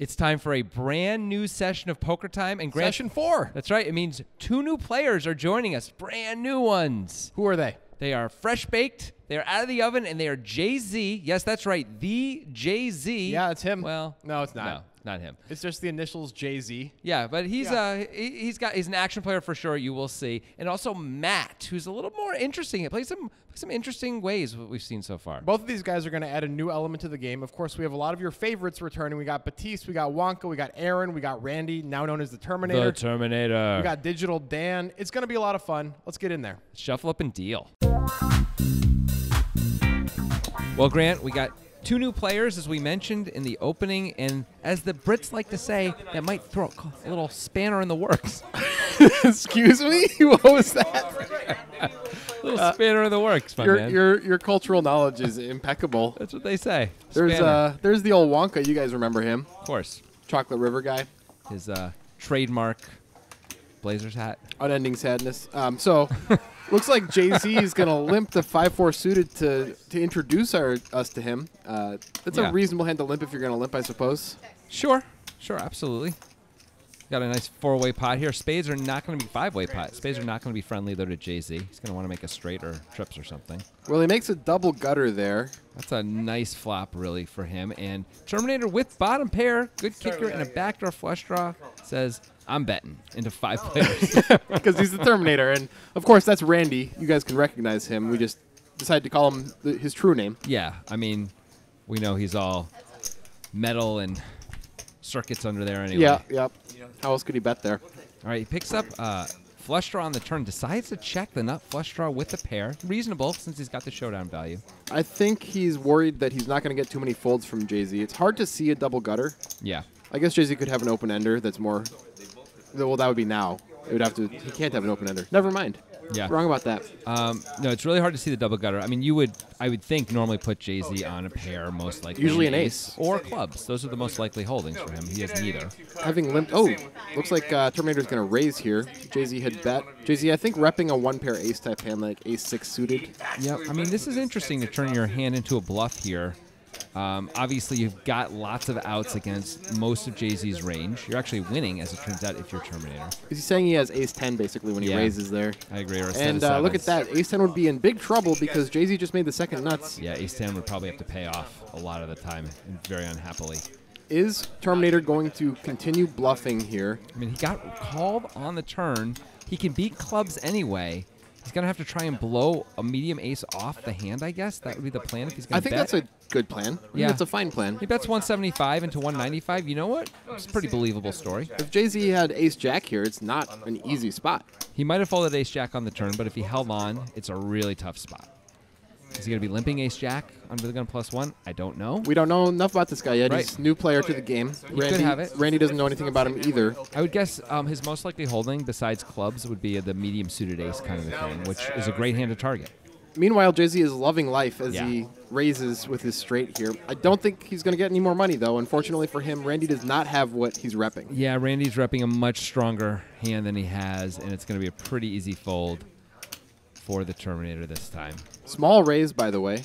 It's time for a brand new session of Poker Time. And Grant, Session 4. That's right. It means 2 new players are joining us. Brand new ones. Who are they? They are fresh baked. They are out of the oven, and they are Jay-Z. Yes, that's right. The Jay-Z. Yeah, it's him. Well, no, it's not. No, not him. It's just the initials Jay-Z. Yeah, but he's an action player for sure. You will see, and also Matt, who's a little more interesting. He plays some interesting ways what we've seen so far. Both of these guys are going to add a new element to the game. Of course, we have a lot of your favorites returning. We got Batiste, we got Wonka, we got Aaron, we got Randy, now known as the Terminator. The Terminator. We got Digital Dan. It's going to be a lot of fun. Let's get in there. Shuffle up and deal. Well, Grant, we got 2 new players, as we mentioned in the opening, and as the Brits like to say, that might throw a little spanner in the works. Excuse me? What was that? A little spanner in the works, my man. Your cultural knowledge is impeccable. That's what they say. Spanner. There's the old Wonka. You guys remember him? Of course. Chocolate River guy. His trademark Blazers hat. Unending sadness. So looks like Jay-Z is going to limp the 5-4 suited to introduce us to him. That's a reasonable hand to limp if you're going to limp, I suppose. Sure, absolutely. Got a nice 4-way pot here. Spades are not going to be 5-way pot. Spades are not going to be friendly, though, to Jay-Z. He's going to want to make a straight or trips or something. Well, he makes a double gutter there. That's a nice flop, really, for him. And Terminator with bottom pair, good kicker, and a backdoor flush draw says, I'm betting into 5 players. Because he's the Terminator. And, of course, that's Randy. You guys can recognize him. We just decided to call him his true name. Yeah, I mean, we know he's all metal and circuits under there anyway. Yeah, yep. How else could he bet there? All right, he picks up flush draw on the turn, decides to check the nut flush draw with the pair. Reasonable, since he's got the showdown value. I think he's worried that he's not going to get too many folds from Jay-Z. It's hard to see a double gutter. Yeah. I guess Jay-Z could have an open ender that's more... Well, that would be now. It would have to... He can't have an open ender. Never mind. Yeah. Wrong about that. No, it's really hard to see the double gutter. I mean, I would think normally put Jay-Z on a pair, most likely. Usually an ace. Or clubs. Those are the most likely holdings for him. He has neither. Having limped... Oh, looks like Terminator's going to raise here. Jay-Z had bet. Jay-Z, I think, repping a 1-pair ace-type hand, like ace-6 suited. Yep. I mean, this is interesting to turn your hand into a bluff here. Obviously, you've got lots of outs against most of Jay-Z's range. You're actually winning, as it turns out, if you're Terminator. Is he saying he has ace-10, basically, when he raises there? I agree. Or and look at that. Ace-10 would be in big trouble because Jay-Z just made the second nuts. Yeah, ace-10 would probably have to pay off a lot of the time, and very unhappily. Is Terminator going to continue bluffing here? I mean, he got called on the turn. He can beat clubs anyway. He's going to have to try and blow a medium ace off the hand, I guess. That would be the plan if he's going to bet. I think that's a good plan. Yeah. That's a fine plan. He bets 175 into 195. You know what? It's a pretty believable story. If Jay-Z had ace-jack here, it's not an easy spot. He might have folded ace-jack on the turn, but if he held on, it's a really tough spot. Is he going to be limping ace-jack under the gun +1? I don't know. We don't know enough about this guy yet. Right. He's a new player to the game. He could have it. Randy doesn't know anything about him either. I would guess his most likely holding, besides clubs, would be the medium-suited ace kind of a thing, which is a great hand to target. Meanwhile, Jay-Z is loving life as he raises with his straight here. I don't think he's going to get any more money, though. Unfortunately for him, Randy does not have what he's repping. Yeah, Randy's repping a much stronger hand than he has, and it's going to be a pretty easy fold for the Terminator this time. Small raise, by the way.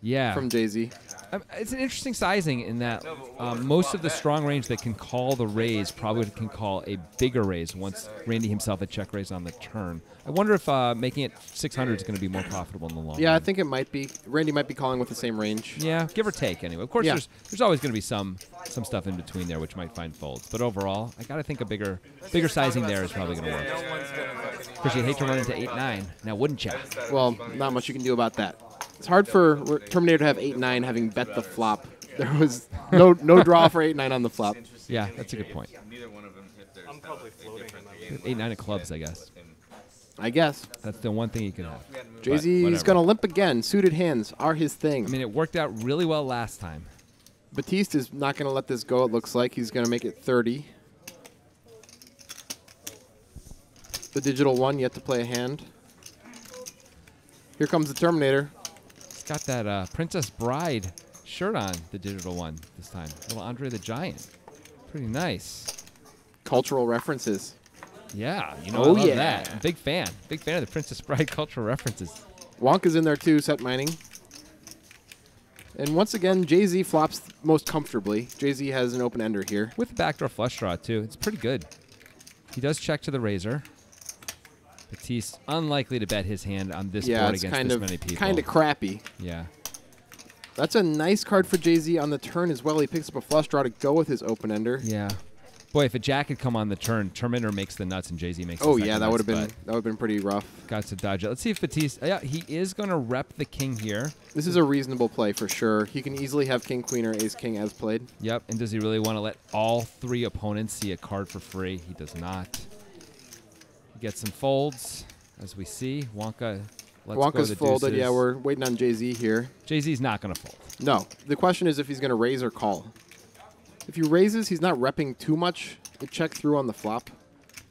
Yeah. From Jay-Z. It's an interesting sizing in that most of the strong range that can call the raise probably can call a bigger raise once Randy himself had check raise on the turn. I wonder if making it 600 is going to be more profitable in the long run. Yeah, I think it might be. Randy might be calling with the same range. Yeah, give or take anyway. Of course, there's always going to be some stuff in between there which might find folds. But overall, I got to think a bigger sizing there is probably going to work. Of course, you'd hate to run into 8-9. Now, wouldn't you? Well, not much you can do about that. It's hard for Terminator to have 8-9 having bet the flop. There was no draw for 8-9 on the flop. Yeah, that's a good point. 8-9 of clubs, I guess. I guess. That's the one thing he can have. Jay-Z is going to limp again. Suited hands are his thing. I mean, it worked out really well last time. Batiste is not going to let this go, it looks like. He's going to make it 30. The digital one yet to play a hand. Here comes the Terminator. He's got that Princess Bride shirt on, the digital one this time. Little Andre the Giant. Pretty nice. Cultural references. Yeah, you know, I love that. I'm a big fan. Big fan of the Princess Bride cultural references. Wonka's in there too, set mining. And once again, Jay-Z flops most comfortably. Jay-Z has an open ender here. With the backdoor flush draw, too. It's pretty good. He does check to the razor. Batiste unlikely to bet his hand on this board against this many people. Kind of crappy. Yeah. That's a nice card for Jay-Z on the turn as well. He picks up a flush draw to go with his open ender. Yeah. Boy, if a jack had come on the turn, Terminator makes the nuts and Jay-Z makes the Oh second yeah, that nuts, would have been pretty rough. got to dodge it. Let's see if Batiste. Yeah, he is going to rep the king here. This is a reasonable play for sure. He can easily have king queen or ace king as played. Yep. And does he really want to let all three opponents see a card for free? He does not. He gets some folds, as we see. Wonka. Wonka's folded. Yeah, we're waiting on Jay-Z here. Jay-Z's not going to fold. No. The question is if he's going to raise or call. If he raises, he's not repping too much. It check through on the flop.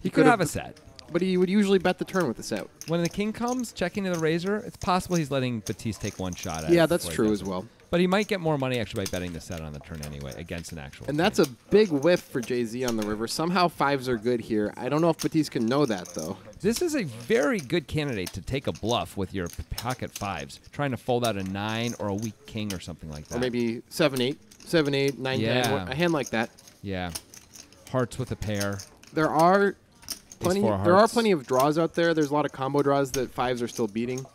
He could have a set. But he would usually bet the turn with the set. When the king comes, checking to the razor, it's possible he's letting Batiste take one shot at it. Yeah, that's true as well. But he might get more money actually by betting the set on the turn anyway against an actual. And that's a big whiff for Jay-Z on the river. Somehow fives are good here. I don't know if Batiste can know that, though. This is a very good candidate to take a bluff with your pocket fives, trying to fold out a 9 or a weak king or something like that. Or maybe 7-8, 7-8, 9-10, a hand like that. Yeah. Hearts with a pair. There are plenty of draws out there. There's a lot of combo draws that fives are still beating.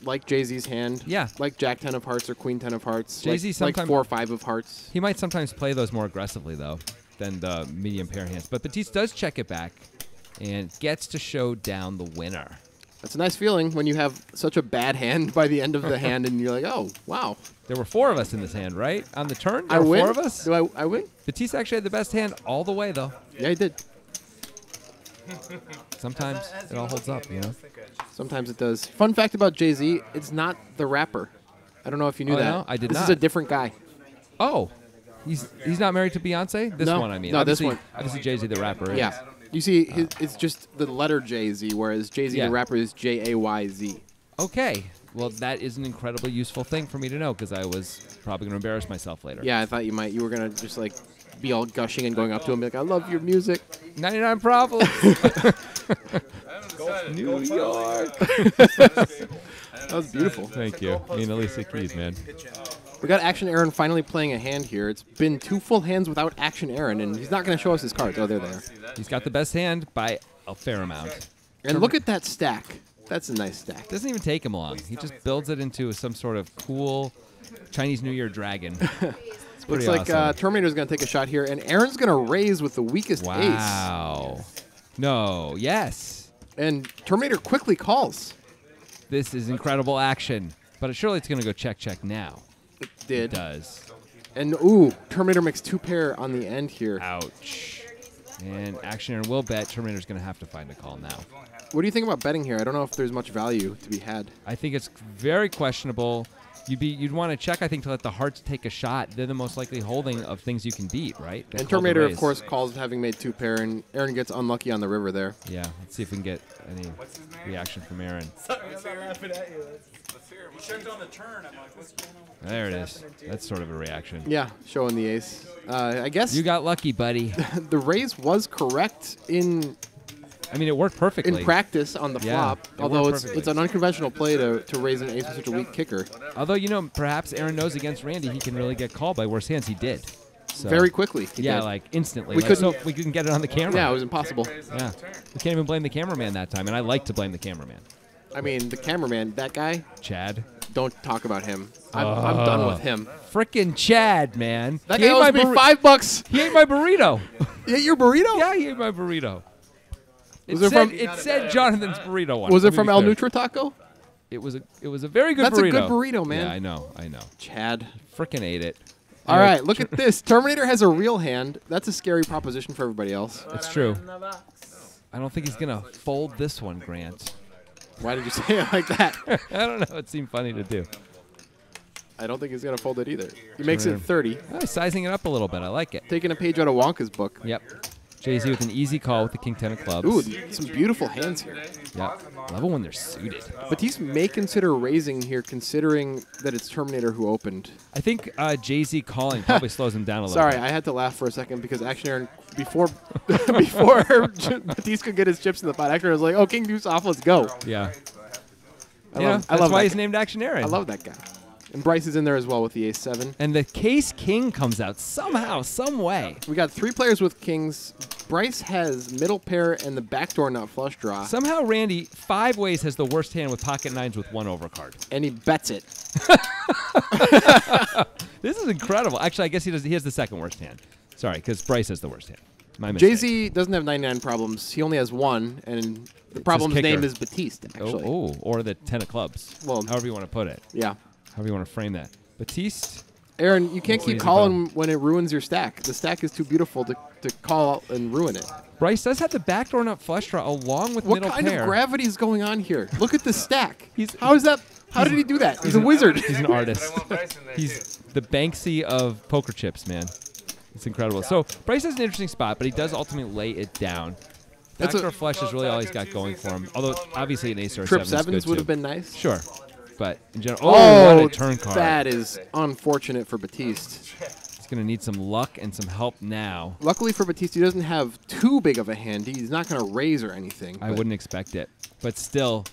Like Jay-Z's hand. Yeah. Like Jack 10 of hearts or Queen 10 of hearts. Jay-Z like sometimes 4-5 of hearts. He might sometimes play those more aggressively though than the medium pair hands. But Batiste does check it back and gets to show down the winner. That's a nice feeling when you have such a bad hand by the end of the hand and you're like, oh, wow. There were 4 of us in this hand, right? On the turn, there were 4 of us. Do I win? Batiste actually had the best hand all the way though. Yeah, he did. Sometimes it all holds up, you know? Sometimes it does. Fun fact about Jay-Z, it's not the rapper. I don't know if you knew that. No? I did not. This is a different guy. Oh. He's not married to Beyonce? This one, I mean. No, obviously, this one. Obviously Jay-Z the rapper is. Yeah. You see, it's just the letter Jay-Z, whereas Jay-Z the rapper is Jayz. Okay. Well, that is an incredibly useful thing for me to know because I was probably going to embarrass myself later. Yeah, I thought you were going to just like be all gushing and going up to him and be like, I love your music. 99 Problems. New York. That was beautiful. Thank you. Me and Alicia Keys, man. We got Action Aaron finally playing a hand here. It's been 2 full hands without Action Aaron, and he's not going to show us his cards. Oh, they're there. He's got the best hand by a fair amount. And look at that stack. That's a nice stack. Doesn't even take him long. He just builds it into some sort of cool Chinese New Year dragon. Looks like Terminator's going to take a shot here, and Aaron's going to raise with the weakest ace. Wow. No. Yes. And Terminator quickly calls. This is incredible action. But surely it's going to go check now. It did. It does. And, ooh, Terminator makes 2 pair on the end here. Ouch. And Action Aaron will bet. Terminator's going to have to find a call now. What do you think about betting here? I don't know if there's much value to be had. I think it's very questionable. You'd want to check, I think, to let the hearts take a shot. They're the most likely holding of things you can beat, right? And Terminator, of course, calls having made 2 pair, and Aaron gets unlucky on the river there. Yeah, let's see if we can get any reaction from Aaron. He checked on the turn. I'm like, what's going on? There it is. That's sort of a reaction. Yeah, showing the ace. I guess you got lucky, buddy. The raise was correct in. I mean, it worked perfectly. In practice on the flop, although it's an unconventional play to raise an ace with such a weak kicker. Although, perhaps Aaron knows against Randy he can really get called by worse hands. He did. So, very quickly. Yeah, like instantly. We couldn't get it on the camera. Yeah, it was impossible. Yeah. We can't even blame the cameraman that time, and I like to blame the cameraman. I mean, the cameraman, that guy. Chad. Don't talk about him. I'm done with him. Frickin' Chad, man. That guy owes me $5. He ate my burrito. He ate your burrito? Yeah, he ate my burrito. It said Jonathan's burrito one. Was it from El Nutra Taco? It was a very good burrito. That's a good burrito, man. Yeah, I know. Chad. Frickin' ate it. All right, look at this. Terminator has a real hand. That's a scary proposition for everybody else. It's true. I don't think he's going to fold this one, Grant. Why did you say it like that? I don't know. It seemed funny to do. I don't think he's going to fold it either. He makes it 30. Oh, sizing it up a little bit. I like it. Taking a page out of Wonka's book. Yep. Jay-Z with an easy call with the King 10 of clubs. Ooh, some beautiful hands here. Yep. Love it when they're suited. Batiste may consider raising here, considering that it's Terminator who opened. I think Jay-Z calling probably slows him down a little Sorry, bit. I had to laugh for a second because Action Aaron, before Batiste could get his chips in the pot, Action Aaron was like, oh, King Deuce off, let's go. Yeah. I love that's why he's named Action Aaron. I love that guy. And Bryce is in there as well with the ace-7. And the case king comes out somehow, some way. We got 3 players with kings. Bryce has middle pair and the backdoor nut flush draw. Somehow Randy, 5 ways, has the worst hand with pocket 9s with 1 overcard. And he bets it. This is incredible. Actually, I guess he does. He has the second worst hand. Sorry, because Bryce has the worst hand. My mistake. Jay-Z doesn't have 99 problems. He only has 1, and the problem's name is Batiste, actually. Oh, or the 10 of clubs. Well, however you want to put it. Yeah. However you want to frame that. Batiste. Aaron, you can't keep calling when it ruins your stack. The stack is too beautiful to call and ruin it. Bryce does have the backdoor nut flush draw along with what middle kind pair. of gravity is going on here? Look at the stack. How is that? How did he do that? He's a wizard. He's an artist. He's the Banksy of poker chips, man. It's incredible. So Bryce has an interesting spot, but he does ultimately lay it down. Backdoor flush is really all he's got going for him. Although obviously an ace or a Trip 7 is good sevens would too. have been nice. Sure, but in general, Oh, what a turn card. that is unfortunate for Batiste. He's gonna need some luck and some help now. Luckily for Batiste, he doesn't have too big of a hand. He's not going to raise or anything. I wouldn't expect it, but still,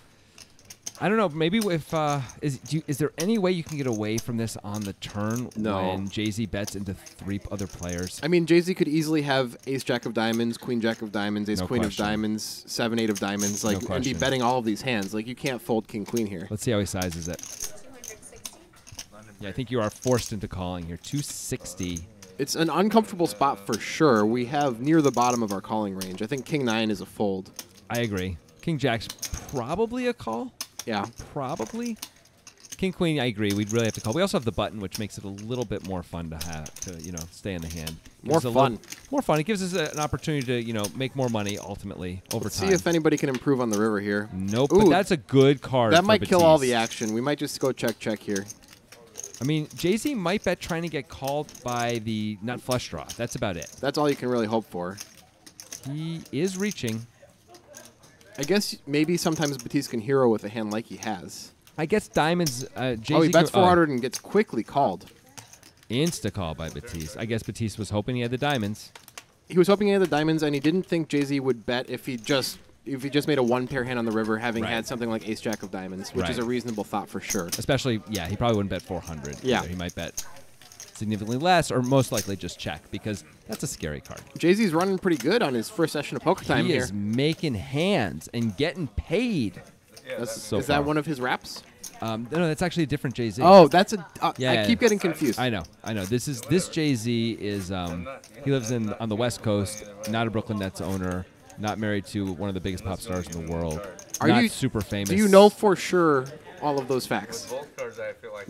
I don't know. Maybe if is there any way you can get away from this on the turn when Jay-Z bets into 3 other players? I mean, Jay-Z could easily have ace jack of diamonds, queen jack of diamonds, ace queen of diamonds, 7-8 of diamonds, like and be betting all of these hands. Like you can't fold king queen here. Let's see how he sizes it. Yeah, I think you are forced into calling here. 260. It's an uncomfortable spot for sure. We have near the bottom of our calling range. I think king 9 is a fold. I agree. King jack's probably a call. Yeah. Probably. King queen, I agree. We'd really have to call. We also have the button, which makes it a little bit more fun to have to stay in the hand. More fun. More fun. It gives us an opportunity to make more money ultimately over time. See if anybody can improve on the river here. Nope. Ooh, but that's a good card. That might Batiste. kill all the action. We might just go check here. I mean, Jay-Z might bet trying to get called by the nut flush draw. That's about it. That's all you can really hope for. He is reaching. I guess maybe sometimes Batiste can hero with a hand like he has. I guess diamonds. Jay-Z he bets 400 and gets quickly called. Insta call by Batiste. I guess Batiste was hoping he had the diamonds. He was hoping he had the diamonds, and he didn't think Jay-Z would bet if he just made a 1-pair hand on the river, having had something like ace jack of diamonds, which is a reasonable thought for sure. Especially, yeah, he probably wouldn't bet 400. Yeah, either. He might bet significantly less, or most likely just check, because that's a scary card. Jay-Z's running pretty good on his first session of Poker Time here. He is making hands and getting paid. Is that one of his raps? No, that's actually a different Jay-Z. Oh, that's a. Yeah, I keep getting confused. I know. This Jay-Z is he lives on the West Coast, not a Brooklyn Nets owner, not married to one of the biggest pop stars in the world. Not super famous. Do you know for sure all of those facts?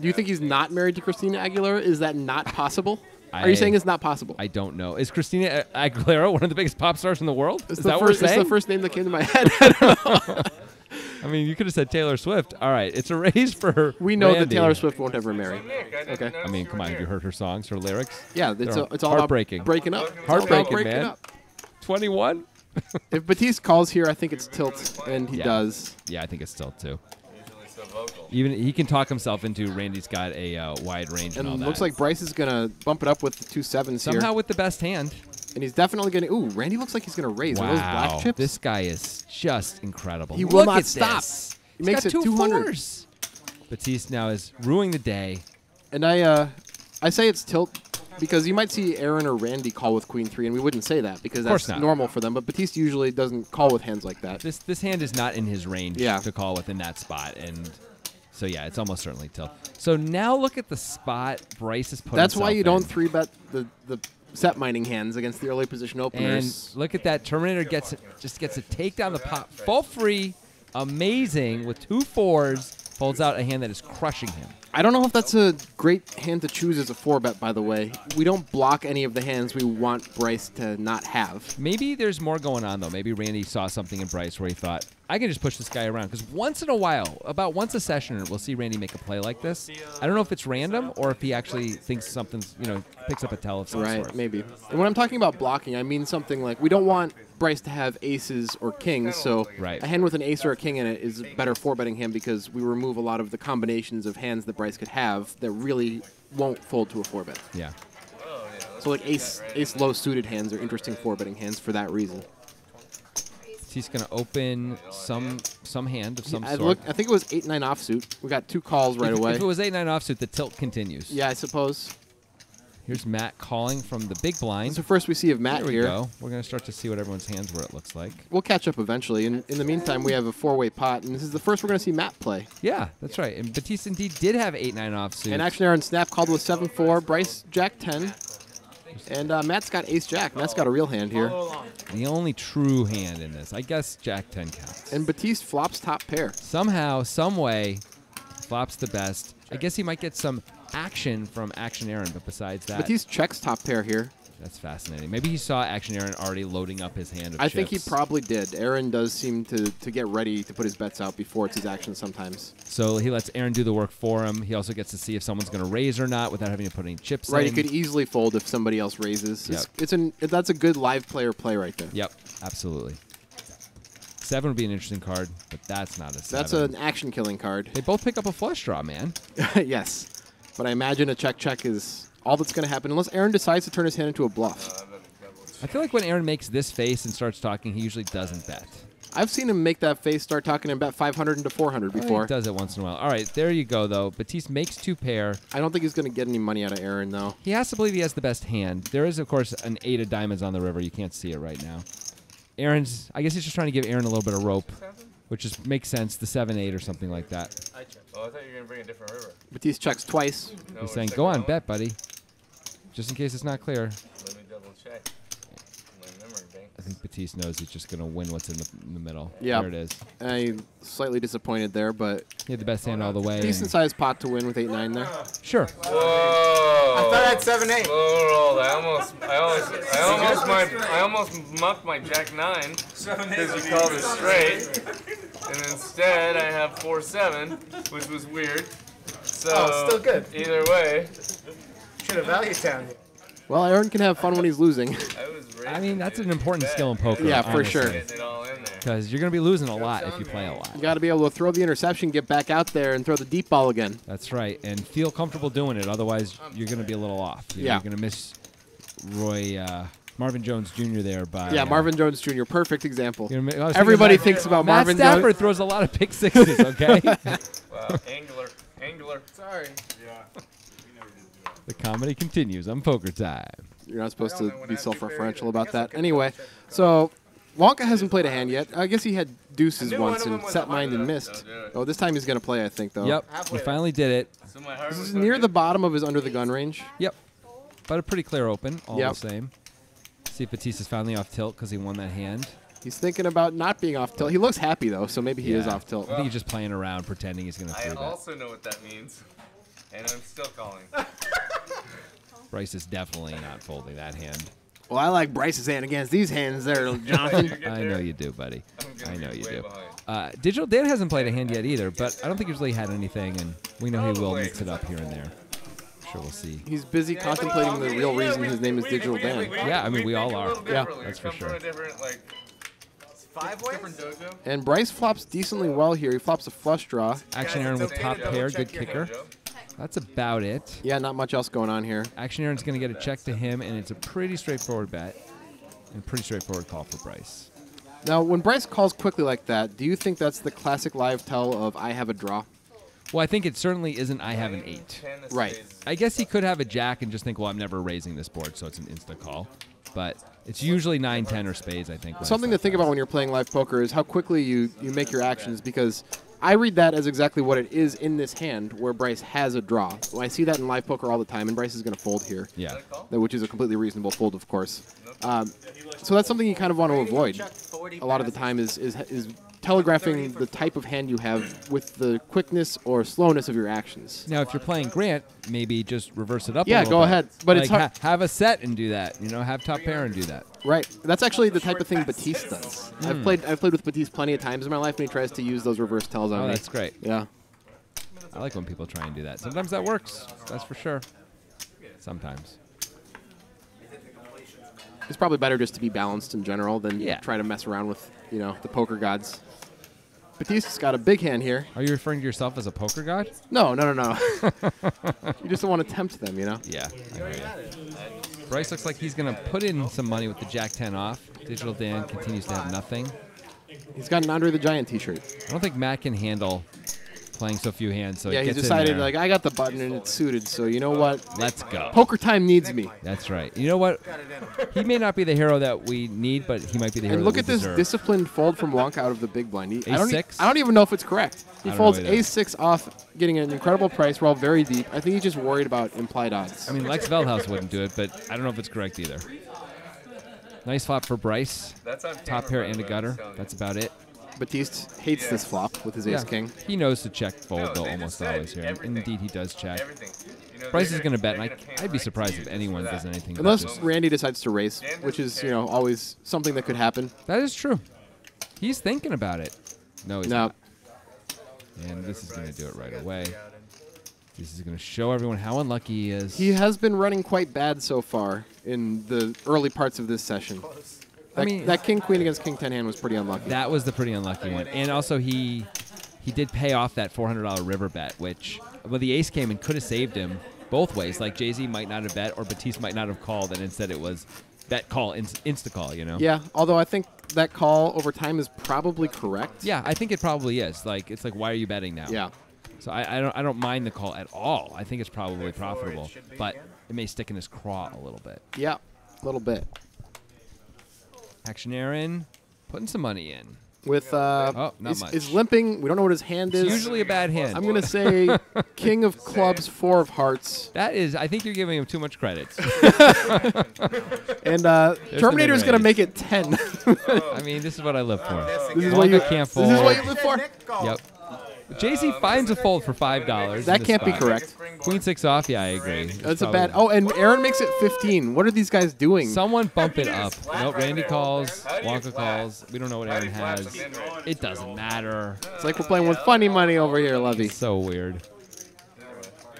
Do you think he's not married to Christina Aguilera? Is that not possible? Are you saying it's not possible? I don't know. Is Christina Aguilera one of the biggest pop stars in the world? Is that what we're saying? It's the first name that came to my head. I mean, you could have said Taylor Swift. All right, it's a raise for We know Randy. that Taylor Swift won't ever marry. Okay. I mean, come on. Have you heard her songs, her lyrics? Yeah, it's all heartbreaking. about breaking up. Heartbreaking, man. 21? If Batiste calls here, I think it's tilt, and he does. Yeah, I think it's tilt, too. Even he can talk himself into Randy's got a wide range and all that. Looks like Bryce is going to bump it up with the 2 7s here. Somehow with the best hand. And he's definitely going to... Ooh, Randy looks like he's going to raise. Wow. Are those black chips? This guy is just incredible. He will Look not at stop. This. He makes He's it got 200. 4s. Batiste now is ruining the day. And I say it's tilt because you might see Aaron or Randy call with Queen 3, and we wouldn't say that because that's normal for them. But Batiste usually doesn't call with hands like that. This hand is not in his range to call with in that spot. And so, yeah, it's almost certainly tilt. So now look at the spot Bryce has put That's why you don't in. 3-bet the set mining hands against the early position openers. And look at that. Terminator just gets to take down the pot full free. Amazing with 2 4s. Folds out a hand that is crushing him. I don't know if that's a great hand to choose as a 4-bet, by the way. We don't block any of the hands we want Bryce to not have. Maybe there's more going on, though. Maybe Randy saw something in Bryce where he thought, I can just push this guy around. Because once in a while, about once a session, we'll see Randy make a play like this. I don't know if it's random or if he actually thinks something's, picks up a tell of some sort. Right, maybe. And when I'm talking about blocking, I mean something like we don't want Bryce to have aces or kings, so a hand with an ace or a king in it is a better 4-betting hand because we remove a lot of the combinations of hands that Bryce could have that really won't fold to a 4-bet. Yeah. So like ace low suited hands are interesting 4-betting hands for that reason. Batiste going to open some hand of some I sort. think it was 8-9 offsuit. We got 2 calls right away. If it was 8-9 offsuit, the tilt continues. Yeah, I suppose. Here's Matt calling from the big blind. It's the first we see of Matt Here we here. go. We're going to start to see what everyone's hands were, it looks like. We'll catch up eventually. In the meantime, we have a 4-way pot, and this is the first we're going to see Matt play. Yeah, that's right. And Batiste indeed did have 8-9 offsuit. And Action Aaron Snap called with 7-4. Bryce Jack 10. And Matt's got Ace Jack. Matt's got a real hand here. The only true hand in this. I guess Jack 10 counts. And Batiste flops top pair. Somehow, some way, flops the best. I guess he might get some action from Action Aaron, but besides that, Batiste checks top pair here. that's fascinating. Maybe he saw Action Aaron already loading up his hand of I chips. think he probably did. Aaron does seem to get ready to put his bets out before it's his action sometimes. So he lets Aaron do the work for him. He also gets to see if someone's going to raise or not without having to put any chips Right, in. he could easily fold if somebody else raises. Yep. That's a good live player play right there. Yep, absolutely. 7 would be an interesting card, but that's not a 7. That's an action killing card. They both pick up a flush draw, man. Yes. But I imagine a check is all that's going to happen unless Aaron decides to turn his hand into a bluff. I feel like when Aaron makes this face and starts talking, he usually doesn't bet. I've seen him make that face, start talking, and bet 500 into 400 before. He does it once in a while. All right, there you go, though. Batiste makes 2 pair. I don't think he's going to get any money out of Aaron, though. He has to believe he has the best hand. There is, of course, an 8 of diamonds on the river. You can't see it right now. I guess he's just trying to give Aaron a little bit of rope, which just makes sense, the 7-8 or something like that. Oh, I thought you were going to bring a different river. Batiste checks twice. He's saying, go on, bet, buddy. Just in case it's not clear. Let me double check. My memory bank. I think Batiste knows he's just going to win what's in the middle. Yeah. There it is. I'm slightly disappointed there, but He had the best hand all the way. decent sized pot to win with 8-9 there. Sure. Whoa! I thought I had 7-8. Slow rolled. I almost mucked my Jack 9 because you called it straight, and instead I have 4-7, which was weird. So Oh, still good. Either way, Should have value down. Well, Aaron can have fun when he's losing. I mean, that's an important skill in poker. Yeah, for sure. Getting it all in there. Because you're going to be losing a lot if you play a lot. You got to be able to throw the interception, get back out there, and throw the deep ball again. That's right. And feel comfortable doing it. Otherwise, you're going to be a little off. Yeah. You're going to miss Marvin Jones Jr. there by... Yeah, Marvin Jones Jr., perfect example. I was thinking Everybody Matt- thinks about Matt Marvin Stafford Jones. throws a lot of pick sixes, okay? Wow, angler. Sorry. The comedy continues on Poker Time. You're not supposed to be self-referential about that. Anyway, so Wonka hasn't played a hand yet. I guess he had deuces once and set mind and missed. Oh, this time he's going to play, I think, though. Yep, we finally did it. So my heart This was is near the bottom of his under-the-gun range. Yep. But a pretty clear open, all Yep. the same. See if Batiste is finally off tilt because he won that hand. He's thinking about not being off tilt. He looks happy, though, so maybe he is Yeah. off tilt. I think he's just playing around, pretending he's going to I three bet. also know what that means, and I'm still calling. Bryce is definitely not folding that hand. Well, I like Bryce's hand against these hands there, Jonathan. I know you do, buddy. I know you way do. behind. Digital Dan hasn't played a hand yet either, but I don't think he's really had anything, and we know he will mix it up here and there. Sure, we'll see. He's busy contemplating the real reason his name is Digital Dan. Yeah, I mean, we all are. Yeah. That's for sure. Different dojo. And Bryce flops decently well here. He flops a flush draw. Action Aaron with top pair, good kicker. That's about it. Yeah, not much else going on here. Action Aaron's going to get a check to him, and it's a pretty straightforward bet and pretty straightforward call for Bryce. Now, when Bryce calls quickly like that, do you think that's the classic live tell of I have a draw? Well, I think it certainly isn't I have an 8. Right. I guess he could have a jack and just think, well, I'm never raising this board, so it's an instant call. But it's usually 9, 10, or spades, I think. when Something to it's like think that. about when you're playing live poker is how quickly you make your actions, because I read that as exactly what it is in this hand where Bryce has a draw. Well, I see that in live poker all the time, and Bryce is going to fold here, Yeah. which is a completely reasonable fold, of course. So that's something you kind of want to avoid. A lot of the time is telegraphing the type of hand you have with the quickness or slowness of your actions. Now, if you're playing Grant, maybe just reverse it up. Yeah, a little go bit. ahead. But like it's hard. have a set and do that. You know, have top pair and do that. Right. That's actually the type of thing Batiste does. I've played with Batiste plenty of times in my life, and he tries to use those reverse tells on Oh, me. that's great. Yeah. I like when people try and do that. Sometimes that works. That's for sure. Sometimes. It's probably better just to be balanced in general than Yeah. try to mess around with, the poker gods. Batiste's got a big hand here. Are you referring to yourself as a poker god? No. You just don't want to tempt them, Yeah. I hear you. Bryce looks like he's going to put in some money with the Jack 10 off. Digital Dan continues to have nothing. He's got an Andre the Giant T-shirt. I don't think Matt can handle playing so few hands. So Yeah, he he gets decided in there. like I got the button and it's suited. So you know what? Let's go. Poker time needs me. That's right. You know what? He may not be the hero that we need, but he might be the hero. And look that at we this deserve. disciplined fold from Wonka out of the big blind. I Ace-6? don't even know if it's correct. He I don't folds know either. ace-6 off, getting an incredible price. We're all very deep. I think he's just worried about implied odds. I mean, Lex Veldhouse wouldn't do it, but I don't know if it's correct either. Nice flop for Bryce. That's on Top pair and a gutter. That's about it. Batiste hates this flop with his ace-king. He knows to check fold, though, they almost just said always here. everything. Indeed, he does check. Everything. You know, Bryce they're is going to bet, gonna and make a I'd be hand surprised with if anyone for does that. anything. but Unless just- Randy decides to raise, which is, always something that could happen. That is true. He's thinking about it. No, he's No. not. And this is going to do it right away. This is going to show everyone how unlucky he is. He has been running quite bad so far in the early parts of this session. I mean, that king-queen against king-10 hand was pretty unlucky. that was the pretty unlucky one. And also, he did pay off that $400 river bet, which, well, the ace came and could have saved him both ways. Like, Jay-Z might not have bet, or Batiste might not have called, and instead it was bet call, insta-call, you know? Yeah, although I think that call over time is probably correct. Yeah, I think it probably is. Like, it's like, why are you betting now? Yeah. So I don't mind the call at all. I think it's probably profitable, but it may stick in his craw a little bit. Yeah, a little bit. Action Aaron, putting some money in. With not much. is limping. We don't know what his hand It's is. usually a bad hand. I'm gonna say king of clubs, 4 of hearts, That is, I think you're giving him too much credit. and the Terminator's gonna mid-range. make it 10. I mean, this is what I live for. This is Wonka what you can't This is what fold. you live for. Yep. JC finds a fold for $5. That in this can't be spot. correct. Queen 6 off, yeah, I agree. That's a bad. Oh, and Aaron makes it 15. What are these guys doing? Someone bump it up. Nope, Randy calls, Wonka calls. We don't know what Aaron has. It doesn't matter. It's like we're playing with funny money over here, Levy. So weird.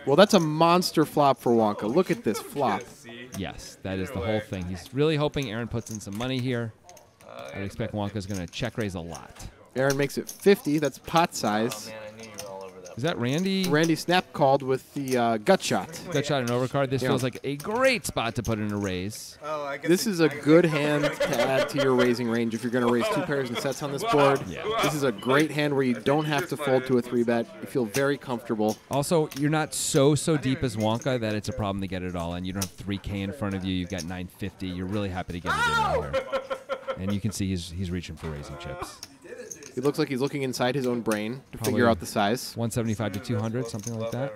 Well, that's a monster flop for Wonka. Look at this flop. Yes, that is the whole thing. He's really hoping Aaron puts in some money here. I would expect Wonka's going to check raise a lot. Aaron makes it 50. That's pot size. Man, I knew you were all over that. Is that Randy? Randy snap called with the gut shot. Gut shot and overcard. This Yeah. feels like a great spot to put in a raise. Oh, I guess This is a good hand to add to your raising range if you're going to raise 2 pairs and sets on this board. Yeah. This is a great hand where you don't have to fold to a 3-bet. You feel very comfortable. Also, you're not so deep as Wonka that it's a problem to get it all in. You don't have 3K in front of you. You've got 950. You're really happy to get it in right here. And you can see he's reaching for raising chips. It looks like he's looking inside his own brain to Probably figure out the size. 175 to 200, something like that.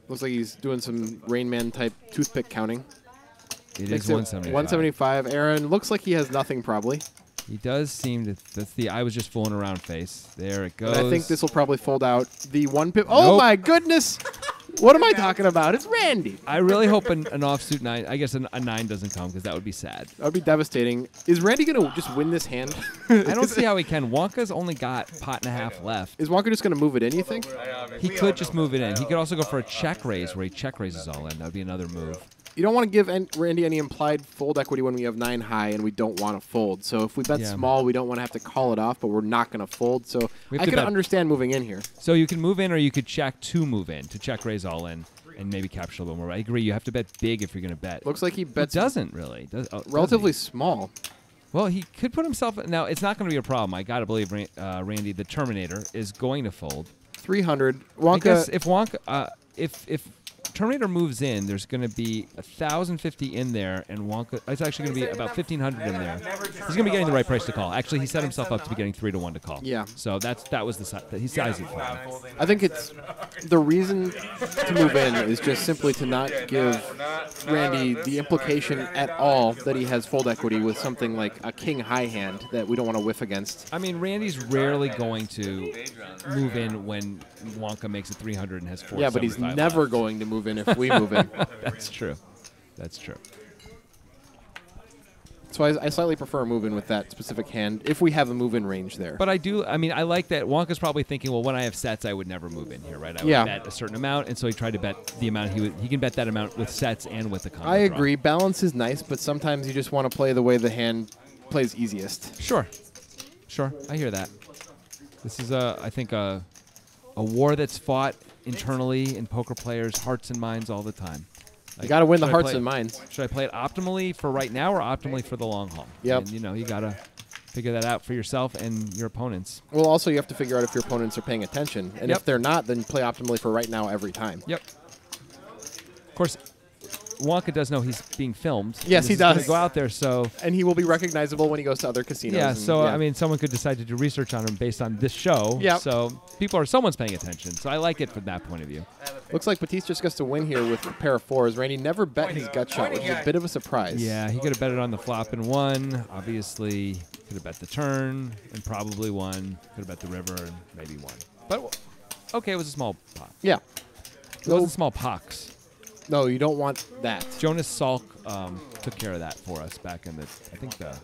Looks like he's doing some Rain Man type toothpick counting. It is Makes it 175. 175. Aaron looks like he has nothing probably. He does seem to. That's the I was just fooling around face. There it goes. And I think this will probably fold out the 1 pip. Oh Nope. my goodness! What am I talking about? It's Randy. I really hope an offsuit 9. I guess a 9 doesn't come because that would be sad. That would be devastating. Is Randy gonna just win this hand? I don't see how he can. Wonka's only got pot and a half left. Is Wonka just gonna move it in? You think? He could just move it in. He could also go for a check raise where he check raises all in. That would be another move. You don't want to give Randy any implied fold equity when we have 9 high and we don't want to fold. So if we bet Yeah. small, we don't want to have to call it off, but we're not going to fold. So We have I to can bet- understand moving in here. So you can move in or you could check to move in, to check raise all in, and maybe capture a little more. I agree. You have to bet big if you're going to bet. Looks like he But bets doesn't really. Does relatively he? small. Well, he could put himself. Now, it's not going to be a problem. I got to believe Randy, the Terminator, is going to fold. 300. Because Wonka. if Wonka, if Terminator moves in, there's going to be 1,050 in there, and Wonka. It's actually going to be about 1,500 in there. He's going to be getting the right price to call. Actually, he set himself up to be getting 3 to 1 to call. Yeah. So that was the size. He sized it for him. I think it's the reason to move in is just simply to not give Randy the implication at all that he has fold equity with something like a king high hand that we don't want to whiff against. I mean, Randy's rarely going to move in when Wonka makes it 300 and has 4. Yeah, but he's never going to move in if we move in. That's true. That's true. So I slightly prefer a move in with that specific hand if we have a move in range there. But I mean, I like that Wonka's probably thinking, well, when I have sets, I would never move in here, right? I would Yeah. bet a certain amount, and so he tried to bet the amount he can bet that amount with sets and with the combo I draw. agree. Balance is nice, but sometimes you just want to play the way the hand plays easiest. Sure. I hear that. This is I think a war that's fought internally in poker players' hearts and minds all the time. You got to win the should I hearts play- and minds. Should I play it optimally for right now or optimally for the long haul? Yep. And, you know, you gotta figure that out for yourself and your opponents. Well, also you have to figure out if your opponents are paying attention, and if they're not, then play optimally for right now every time. Yep. Of course, Wonka does know he's being filmed. Yes, he does. Go out there, so and he will be recognizable when he goes to other casinos. yeah. And, So I mean, someone could decide to do research on him based on this show. Yep. So someone's paying attention. So I like it from that point of view. looks like Batiste just gets to win here with a pair of 4s. Randy never bet his gut shot, which is a bit of a surprise. Yeah, he could have bet it on the flop and won. Obviously, could have bet the turn and probably won. Could have bet the river and maybe won. But okay, it was a small pot. Yeah. It wasn't small pox. No, you don't want that. Jonas Salk took care of that for us back in the, I think, the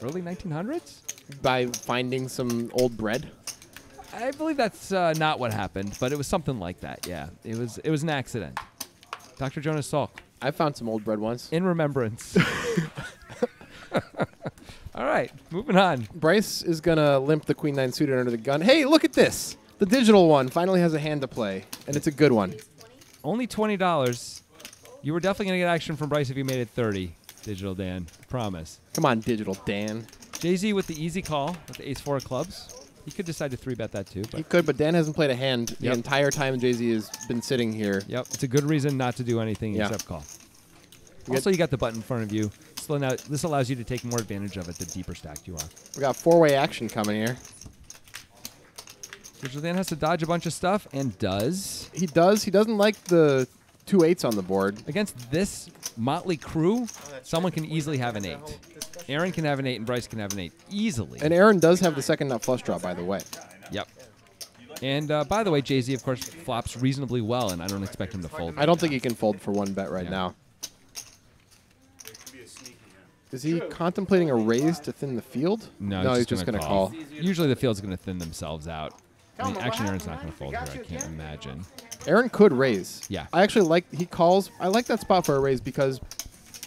early 1900s? By finding some old bread. I believe that's not what happened, but it was something like that, yeah. It was an accident. Dr. Jonas Salk. I found some old bread once. In remembrance. All right, moving on. Bryce is going to limp the Queen 9 suited under the gun. Hey, look at this. The digital one finally has a hand to play, and it's a good one. Only $20. You were definitely going to get action from Bryce if you made it 30, Digital Dan. Promise. Come on, Digital Dan. Jay-Z with the easy call with the ace-4 of clubs. He could decide to 3-bet that too. He could, but Dan hasn't played a hand the entire time Jay-Z has been sitting here. Yep, it's a good reason not to do anything except call. Also, you got the button in front of you. So now this allows you to take more advantage of it the deeper stacked you are. We got 4-way action coming here. Digital Dan has to dodge a bunch of stuff, and does. He does. He doesn't like the 2 8s on the board. Against this motley crew, someone can easily have an 8. Aaron can have an 8, and Bryce can have an 8 easily. And Aaron does have the second nut flush draw, by the way. Yep. And by the way, Jay-Z, of course, flops reasonably well, and I don't expect him to fold. I don't think he can fold for 1 bet right now. Is he contemplating a raise to thin the field? No, he's just going to call. Usually the field's going to thin themselves out. I mean, actually, Aaron's not going to fold here. I can't imagine. Aaron could raise. Yeah. I actually like, he calls. I like that spot for a raise because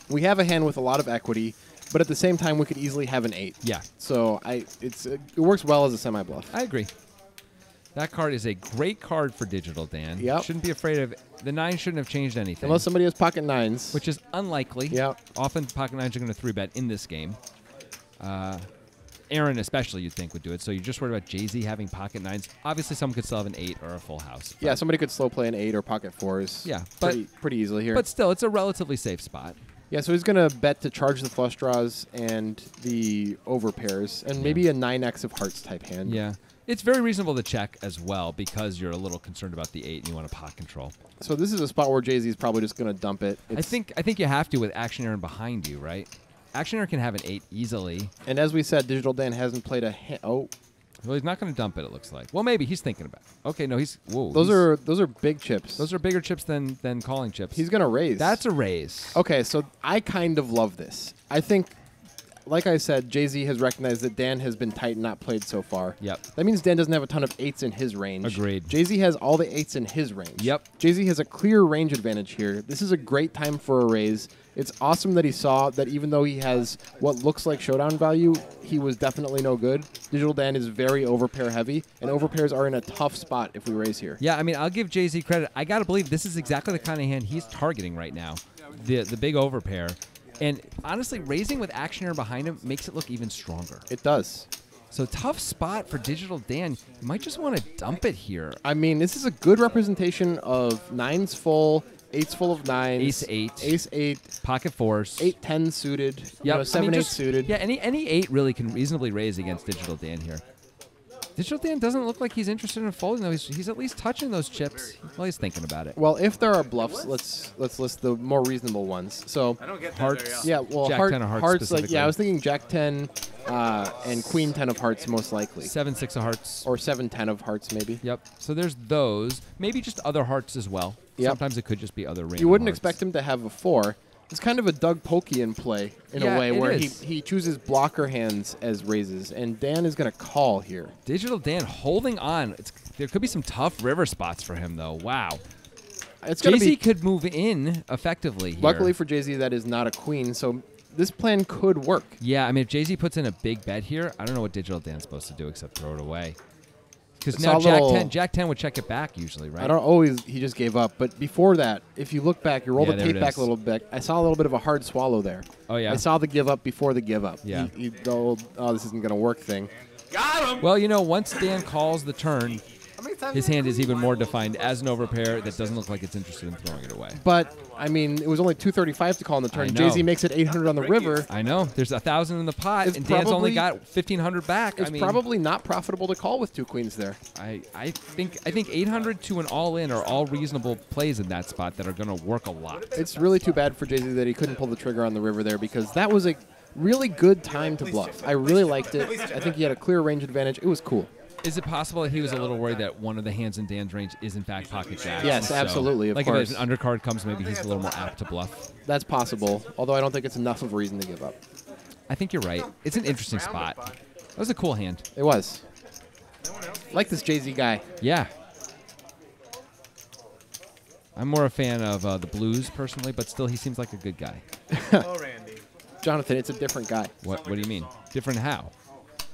we have a hand with a lot of equity, but at the same time, we could easily have an 8. Yeah. So it works well as a semi-bluff. I agree. That card is a great card for Digital Dan. Yep. Shouldn't be afraid of the 9 shouldn't have changed anything. Unless somebody has pocket 9s. Which is unlikely. Yep. Often pocket 9s are going to 3-bet in this game. Aaron especially, you'd think, would do it. So you're just worried about Jay-Z having pocket 9s. Obviously, someone could still have an 8 or a full house. Yeah, somebody could slow play an 8 or pocket 4s. Yeah, pretty easily here. But still, it's a relatively safe spot. Yeah, so he's going to bet to charge the flush draws and the over pairs, and maybe a 9x of hearts type hand. Yeah. It's very reasonable to check as well because you're a little concerned about the 8 and you want to pot control. So this is a spot where Jay-Z is probably just going to dump it. I think you have to with Action Aaron behind you, right? Action Aaron can have an 8 easily. And as we said, Digital Dan hasn't played a hand. Oh. Well, he's not going to dump it, it looks like. Well, maybe he's thinking about it. Okay, no, he's... Whoa. Those are big chips. Those are bigger chips than calling chips. He's going to raise. That's a raise. Okay, so I kind of love this. I think, like I said, Jay-Z has recognized that Dan has been tight and not played so far. Yep. That means Dan doesn't have a ton of 8s in his range. Agreed. Jay-Z has all the 8s in his range. Yep. Jay-Z has a clear range advantage here. This is a great time for a raise. It's awesome that he saw that even though he has what looks like showdown value, he was definitely no good. Digital Dan is very overpair heavy, and overpairs are in a tough spot if we raise here. Yeah, I mean, I'll give Jay-Z credit. I got to believe this is exactly the kind of hand he's targeting right now, the big overpair. And honestly, raising with Action Aaron behind him makes it look even stronger. It does. So tough spot for Digital Dan. You might just want to dump it here. I mean, this is a good representation of 9s full, 8s full of 9s. Ace 8. Ace 8. Pocket 4s. 8-10 suited. Yep. You know, 7-8 suited. Yeah, any 8 really can reasonably raise against Digital Dan here. Digital Dan doesn't look like he's interested in folding, though. He's at least touching those chips. Well, he's thinking about it. Well, if there are bluffs, let's list the more reasonable ones. So I don't get that Hearts. very often. yeah, well, Jack 10 of hearts like I was thinking Jack 10 and Queen 10 of hearts most likely, 7-6 of hearts. or 7-10 of hearts maybe. Yep. So there's those. Maybe just other hearts as well. Yep. Sometimes it could just be other random You wouldn't hearts. expect him to have a 4. It's kind of a Doug Polkian play in Yeah, a way it where is. he chooses blocker hands as raises, and Dan is going to call here. Digital Dan holding on. There could be some tough river spots for him, though. Wow. It's going to Jay-Z be. could move in effectively here. Luckily for Jay-Z, that is not a queen, so this plan could work. Yeah, I mean, if Jay-Z puts in a big bet here, I don't know what Digital Dan's supposed to do except throw it away. Because saw now a little- Jack 10 would check it back usually, right? I don't always. He just gave up. But before that, if you look back, you roll Yeah, the there tape it back is. a little bit. I saw a little bit of a hard swallow there. Oh, yeah? I saw the give up before the give up. Yeah. The old, oh, this isn't going to work thing. Got him. Well, you know, once Dan calls the turn, his hand is even more defined as an overpair that doesn't look like it's interested in throwing it away. But, I mean, it was only 235 to call on the turn. I know. Jay-Z makes it 800 on the river. I know. There's 1,000 in the pot, It's and Dan's only probably- got 1,500 back. It's I mean, probably not profitable to call with 2 queens there. I think 800 to an all-in are all reasonable plays in that spot that are going to work a lot. It's really too bad for Jay-Z that he couldn't pull the trigger on the river there because that was a really good time to bluff. I really liked it. I think he had a clear range advantage. It was cool. Is it possible that he was a little worried that one of the hands in Dan's range is in fact pocket jacks? Yes, So, absolutely, of like course. if an undercard comes, maybe he's a little more apt to bluff. That's possible, although I don't think it's enough of a reason to give up. I think you're right. It's an interesting spot. That was a cool hand. It was. Like this Jay-Z guy. Yeah. I'm more a fan of the blues personally, but still he seems like a good guy. Oh, Randy. Jonathan, it's a different guy. What do you mean? Different how?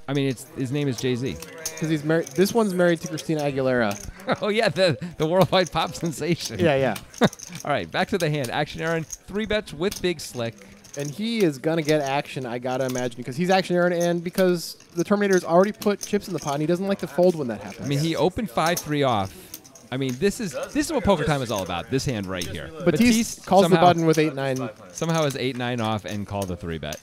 I mean, his name is Jay-Z. Because he's married. This one's married to Christina Aguilera. Oh, yeah, the worldwide pop sensation. Yeah. All right, back to the hand. Action Aaron, 3-bets with Big Slick. And he is going to get action, I got to imagine, because he's Action Aaron, and because the Terminator's already put chips in the pot, and he doesn't like to fold when that happens. I mean, he opened 5-3 off. I mean, this is what poker time is all about. This hand right here. Batiste calls the button with 8-9. Somehow is 8-9 off and called the 3-bet.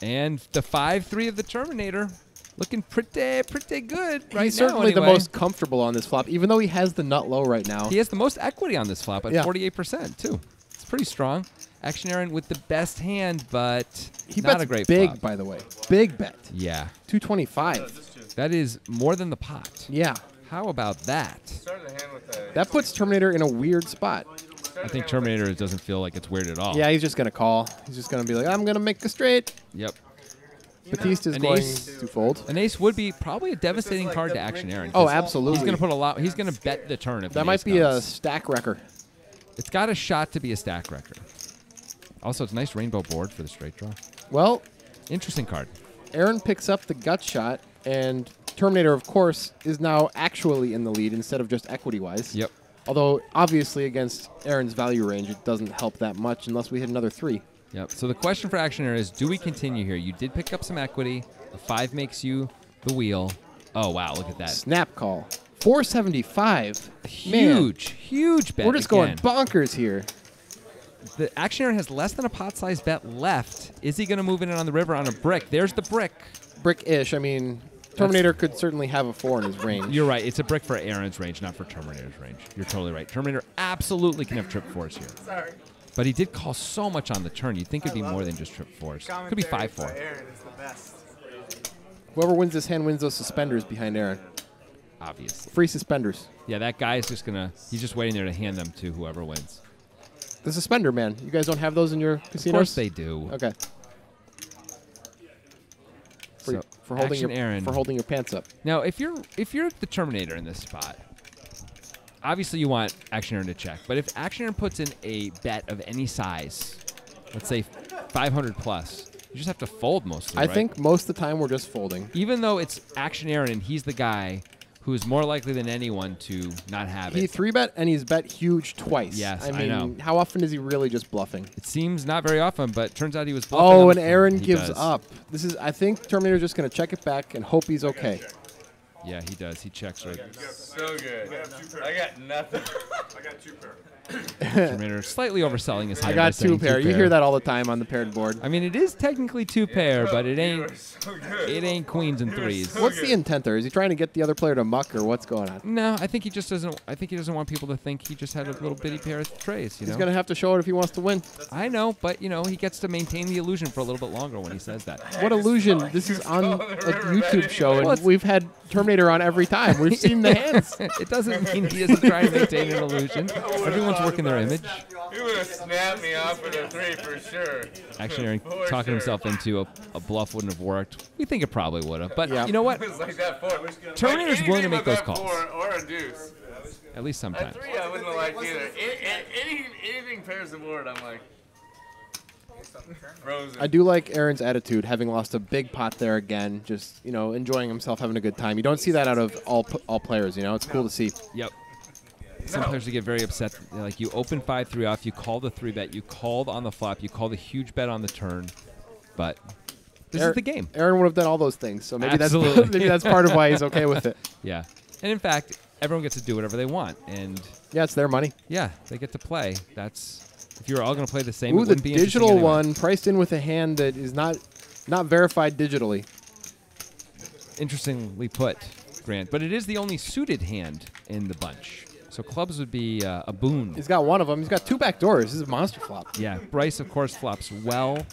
And the 5-3 of the Terminator looking pretty good right He's now. certainly the anyway. most comfortable on this flop, even though he has the nut low right now. He has the most equity on this flop at Yeah. 48% too. It's pretty strong. Action Aaron with the best hand, but He not bets a great big, flop. by the way. Big bet. Yeah, 225. that is more than the pot. Yeah. How about that? Started the hand with the. That puts Terminator in a weird spot. I think Terminator doesn't feel like it's weird at all. Yeah, he's just going to call. He's just going to be like, I'm going to make a straight. Yep. Batiste is An going ace. to fold. An ace would be probably a devastating card to Action Aaron. Oh, 'cause absolutely. He's going to put a lot. He's going to bet the turn if That an might ace be a comes. stack wrecker. It's got a shot to be a stack record. Also, it's a nice rainbow board for the straight draw. Well, Interesting card. Aaron picks up the gut shot, and Terminator, of course, is now actually in the lead instead of just equity-wise. Yep. Although, obviously, against Aaron's value range, it doesn't help that much unless we hit another 3. Yep. So the question for Action Aaron is, do we continue here? You did pick up some equity. The 5 makes you the wheel. Oh, wow. Look at that. Snap call. 475. Huge bet. We're just again. going bonkers here. The Action Aaron has less than a pot-sized bet left. Is he going to move in on the river on a brick? There's the brick. Brick-ish. I mean, Terminator could certainly have a 4 in his range. You're right. It's a brick for Aaron's range, not for Terminator's range. You're totally right. Terminator absolutely can have trip force here. Sorry. But he did call so much on the turn. You'd think it'd be more than just trip force. Could be 5-4. Aaron is the best. Whoever wins this hand wins those suspenders behind Aaron. Obviously. Free suspenders. Yeah, that guy's just he's just waiting there to hand them to whoever wins. The suspender man. You guys don't have those in your casinos? Of course they do. Okay. So, For holding Action your Aaron. for holding your pants up. Now, if you're the Terminator in this spot, obviously you want Action Aaron to check. But if Action Aaron puts in a bet of any size, let's say 500 plus, you just have to fold mostly, I right? think most of the time we're just folding. Even though it's Action Aaron and he's the guy who's more likely than anyone to not have He it. 3-bet and he's bet huge twice. Yes, I I mean, know. how often is he really just bluffing? It seems not very often, but turns out he was bluffing. Oh, on and the- Aaron he gives does. up. I think Terminator's just going to check it back and hope he's okay. Yeah, he does. He checks right. So good. I got nothing. I got 2 pair. Terminator slightly overselling his hand. I by got saying 2 pair. You hear that all the time on the paired board. I mean, it is technically 2 pair, but it You ain't. are so good. It ain't queens and threes. What's the intent there? Is he trying to get the other player to muck, or what's going on? No, I think he just doesn't. I think he doesn't want people to think he just had a little bitty pair of trays. You He's know. going to have to show it if he wants to win. I know, but he gets to maintain the illusion for a little bit longer when he says that. What illusion. This is on a YouTube show, and Well, it's- we've had Terminator on every time. We've seen the hands. It doesn't mean he isn't trying to maintain an illusion. Everyone's working their image. You would have snapped me off with a 3 for sure. Actually, Aaron For talking sure. himself into a bluff wouldn't have worked. We think it probably would have. But Yeah. you know what? It's like that 4. Terminator's Like willing to anything make but those that calls. 4 or a deuce. At least At sometimes. 3, I wouldn't have liked either. Anything pairs the board, I'm like, Frozen. I do like Aaron's attitude, having lost a big pot there again, just, you know, enjoying himself, having a good time. You don't see that out of all players, you know? It's cool to see. Yep. Some players would get very upset. Like, you open 5-3 off, you call the 3-bet, you called on the flop, you called a huge bet on the turn, but this is the game. Aaron would have done all those things, so maybe that's Absolutely. maybe that's part of why he's okay with it. Yeah. And in fact, everyone gets to do whatever they want. And Yeah, it's their money. yeah, they get to play. That's if you were all going to play the same. Ooh, it the wouldn't be interesting digital anyway. one priced in with a hand that is not verified digitally. Interestingly put, Grant. But it is the only suited hand in the bunch. So clubs would be a boon. He's got one of them. He's got 2 back doors. This is a monster flop. Yeah, Bryce, of course, flops well.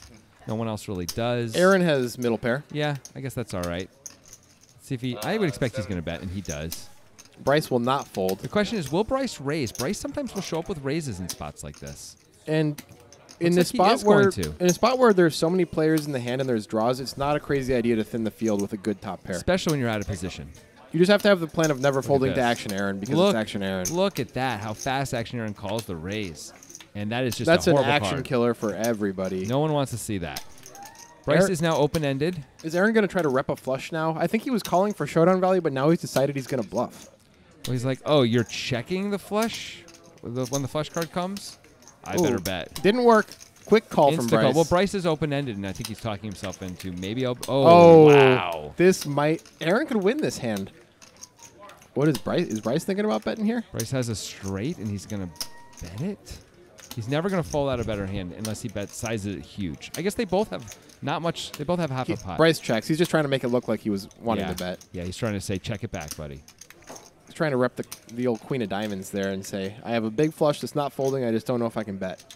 No one else really does. Aaron has middle pair. Yeah, I guess that's all right. Let's see if he. I would expect he's going to bet, and he does. Bryce will not fold. The question is, will Bryce raise? Bryce sometimes will show up with raises in spots like this. And in Looks the like he is spot where going to. in a spot where there's so many players in the hand and there's draws, it's not a crazy idea to thin the field with a good top pair. Especially when you're out of position. You just have to have the plan of never folding to this. Action Aaron because Look, it's Action Aaron. Look at that, how fast Action Aaron calls the raise. And that is just That's a an horrible action card. killer for everybody. No one wants to see that. Bryce is now open-ended. Is Aaron going to try to rep a flush now? I think he was calling for showdown value, but now he's decided he's going to bluff. Well, he's like, oh, you're checking the flush when the flush card comes? I better Ooh, bet. Didn't work. Quick call from Insta Bryce. call. Well, Bryce is open-ended, and I think he's talking himself into maybe. Oh, wow. This might. Aaron could win this hand. What is Bryce? Is Bryce thinking about betting here? Bryce has a straight, and he's going to bet it? He's never going to fold out a better hand unless he bets sizes it huge. I guess they both have not much. They both have half a pot. Bryce checks. He's just trying to make it look like he was wanting yeah. to bet. Yeah, he's trying to say, check it back, buddy. He's trying to rep the old Queen of Diamonds there and say, I have a big flush that's not folding. I just don't know if I can bet.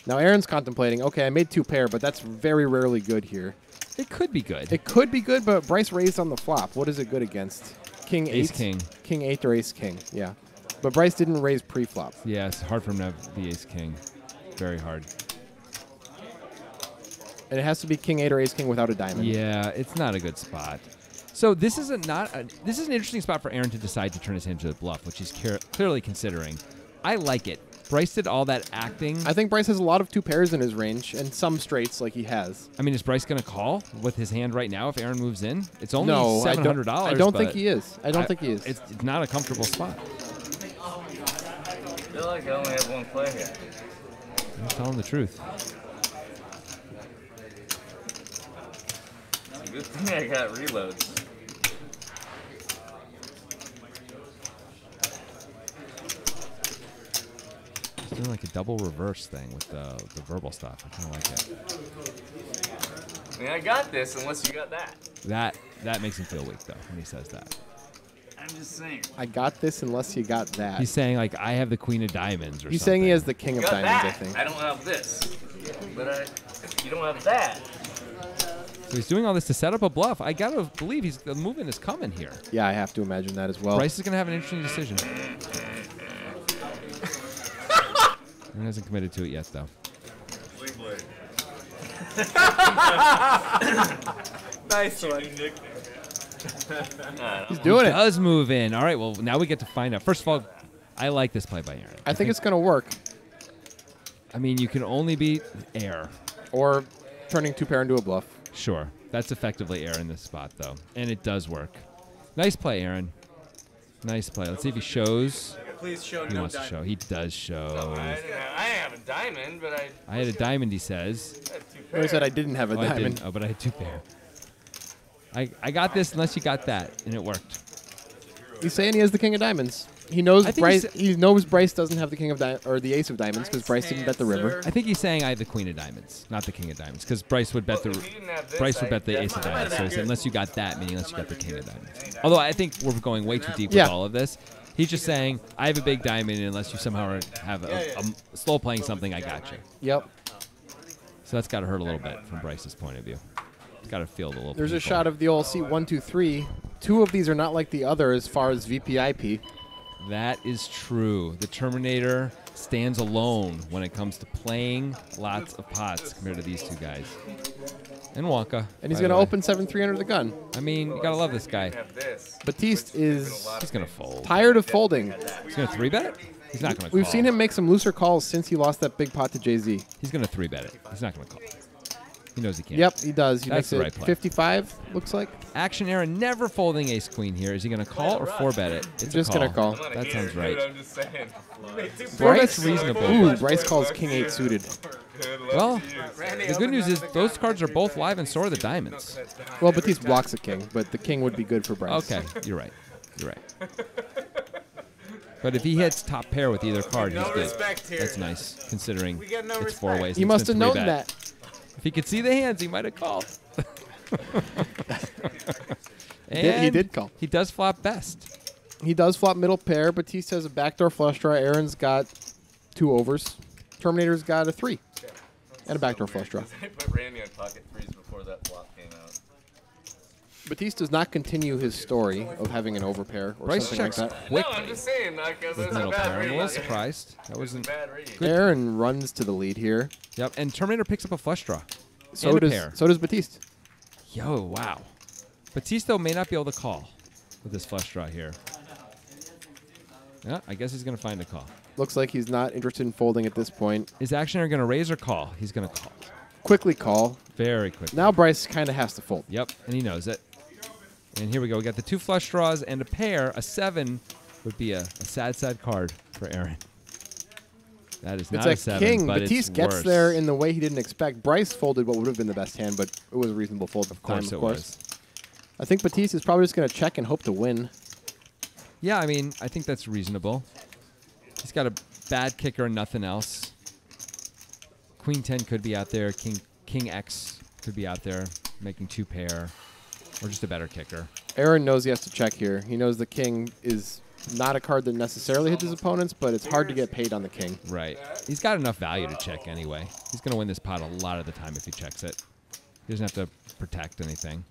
Now Aaron's contemplating, okay, I made 2 pair, but that's very rarely good here. It could be good. It could be good, but Bryce raised on the flop. What is it good against? King 8? Ace king. King 8 or Ace King, yeah. But Bryce didn't raise pre-flop. Yeah, it's hard for him to have the ace king. Very hard. And it has to be King 8 or Ace King without a diamond. Yeah, it's not a good spot. So this is this is an interesting spot for Aaron to decide to turn his hand to the bluff, which he's clearly considering. I like it. Bryce did all that acting. I think Bryce has a lot of 2 pairs in his range and some straights like he has. I mean, is Bryce going to call with his hand right now if Aaron moves in? It's only No, $700. I don't think he is. I don't think he is. It's not a comfortable spot. I feel like I only have 1 play here. I'm just telling the truth. It's a good thing I got reloads. He's doing like a double reverse thing with the verbal stuff. I kind of like it. I mean, I got this unless you got that. That makes him feel weak though when he says that. I'm just saying. I got this unless you got that. He's saying like I have the Queen of Diamonds or He's something. saying he has the King You of got Diamonds, that. I think. I don't have this. But you don't have that. So he's doing all this to set up a bluff. I gotta believe the movement is coming here. Yeah, I have to imagine that as well. Bryce is gonna have an interesting decision. He hasn't committed to it yet though. Nice one. He's doing He it. does move in. All right, well now we get to find out. First of all, I like this play by Aaron. I think it's going to work. I mean, you can only beat air. Or turning 2 pair into a bluff. Sure. That's effectively air in this spot, though. And it does work. Nice play, Aaron. Nice play. Let's see if he shows. Please show He no wants to show. He does show. I have a diamond, but I I had a diamond, he says. had 2 I pairs. said I didn't have a Oh, I diamond. didn't. Oh, but I had 2 pair. I got this unless you got that, and it worked. He's saying he has the King of Diamonds. He knows I think Bryce. he's- He knows Bryce doesn't have the King of or the Ace of Diamonds because Bryce didn't bet the river. I think he's saying I have the Queen of Diamonds, not the King of Diamonds, because Bryce would bet the If you didn't have this, Bryce would I bet the Ace of definitely Diamonds. So would he said, have unless you got that, meaning unless you got the King of Diamonds. Although I think we're going way too deep Yeah. with all of this. He's just saying I have a big diamond, and unless you somehow have a slow playing something, I got you. Yep. So that's got to hurt a little bit from Bryce's point of view. It's got to feel a little. There's a painful. shot of the old seat 1, 2, 3. 2 of these are not like the other as far as VPIP. That is true. The Terminator stands alone when it comes to playing lots of pots compared to these 2 guys. And Wonka. And he's by going to the way. open 7-3 under the gun. I mean, you gotta love this guy. have this. Batiste is He's gonna fold. tired of folding. He's gonna 3-bet. He's not going to call. We've seen him make some looser calls since he lost that big pot to Jay-Z. He's going to 3-bet it. He's not going to call. He knows he can't. Yep, he does. He That's makes the it right play. 55, looks like. Action Aaron never folding ace-queen here. Is he going to call or 4-bet it? It's Just a going to call. I'm not a That hater, sounds right. dude, I'm just saying. Bryce reasonable. Ooh, Bryce calls king 8 suited. Good luck Well, to you. the good news is those cards are both live and so are the diamonds. Well, Batiste blocks a king, but the king would be good for Bryce. Okay, you're right. You're right. But if he hits top pair with either card, he's good. That's nice, considering it's 4 ways. He and must it's have been known 3-bet. that. If he could see the hands, he might have called. He did call. He does flop best. He does flop middle pair. Batiste has a backdoor flush draw. Aaron's got 2 overs. Terminator's got a 3. And a backdoor flush draw. I put Randy on pocket threes before that flop came out. Batiste does not continue his story of having an overpair or Bryce something like checks that. quickly No, I'm just saying. Like, with that's a middle bad pair. I'm a read. little surprised. That It's a wasn't. bad read. Aaron runs to the lead here. Yep, and Terminator picks up a flush draw. So and a does pair. so does Batiste. Yo, wow. Batista may not be able to call with this flush draw here. Yeah, I guess he's going to find a call. Looks like he's not interested in folding at this point. Is Actioner going to raise or call? He's going to call. Quickly call. Very quick. Now Bryce kind of has to fold. Yep, and he knows it. And here we go. We got the 2 flush draws and a pair. A 7 would be a sad, sad card for Aaron. That is not a It's a 7, king. but Batiste it's gets worse. there in the way he didn't expect. Bryce folded what would have been the best hand, but it was a reasonable fold. Of course it was. I think Batiste is probably just going to check and hope to win. Yeah, I mean, I think that's reasonable. He's got a bad kicker and nothing else. Queen 10 could be out there. King X could be out there making 2 pair. Or just a better kicker. Aaron knows he has to check here. He knows the king is not a card that necessarily hits his opponents, but it's hard to get paid on the king. Right. He's got enough value to check anyway. He's going to win this pot a lot of the time if he checks it. He doesn't have to protect anything.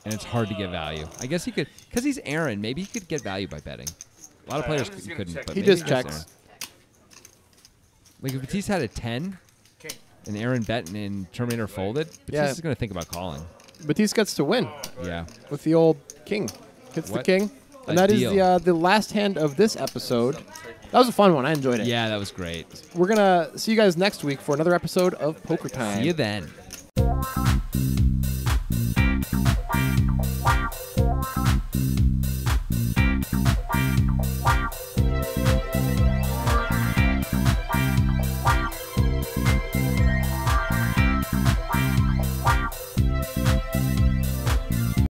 And it's hard to get value. I guess he could, because he's Aaron, maybe he could get value by betting. A lot of players I'm just gonna couldn't. check. But He maybe just against checks. Aaron. Like if Batiste had a 10 and Aaron bet and Terminator folded, Batiste Yeah. is going to think about calling. Batiste gets to win Yeah. with the old king. Hits the What king. a And that is deal. the last hand of this episode. That was a fun one. I enjoyed it. Yeah, that was great. We're going to see you guys next week for another episode of Poker Time. See you then.